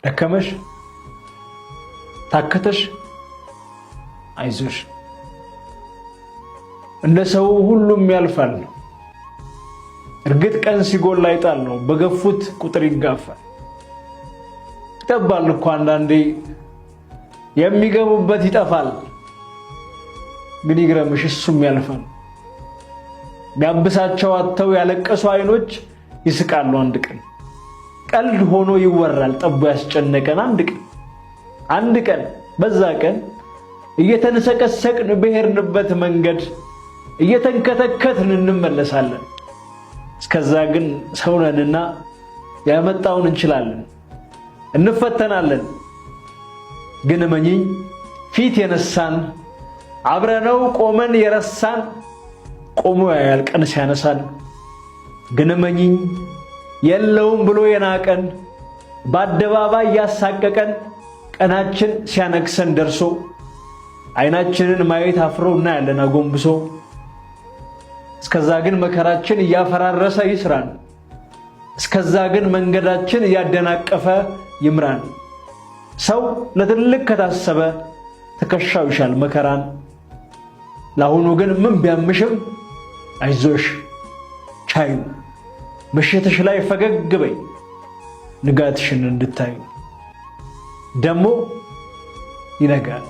ደከመሽ ታከተሽ አይዞሽ እንደ ሰው ሁሉም ያልፋል ነው። እርግጥ ቀን ሲጎል አይጣል ነው። በገፉት ቁጥር ይጋፋል። ይጠባል እኮ አንዳንዴ የሚገቡበት ይጠፋል። ግን ይግረምሽ እሱም ያልፋል። ቢያብሳቸው አጥተው ያለቀሱ አይኖች ይስቃሉ አንድ ቀን። ቀልድ ሆኖ ይወራል ጠቦ ያስጨነቀን አንድ ቀን በዛ ቀን እየተንሰቀሰቅን በሄርንበት መንገድ እየተንከተከትን እንመለሳለን። እስከዛ ግን ሰው ነንና ያመጣውን እንችላለን፣ እንፈተናለን። ግን እመኚኝ ፊት የነሳን አብረነው ቆመን የረሳን ቆሞ ያያል ቀን ሲያነሳን። ግን እመኚኝ የለውም ብሎ የናቀን በአደባባይ ያሳቀቀን ቀናችን ሲያነክሰን ደርሶ አይናችንን ማየት አፍሮ እናያለን አጎንብሶ። እስከዛ ግን መከራችን እያፈራረሰ ይስራን። እስከዛ ግን መንገዳችን እያደናቀፈ ይምራን። ሰው ለትልቅ ከታሰበ ትከሻው ይሻል መከራን። ለአሁኑ ግን ምን ቢያምሽም አይዞሽ ቻዩ። ምሽትሽ ላይ ፈገግ በይ ንጋትሽን እንድታዩ። ደሞ ይነጋል።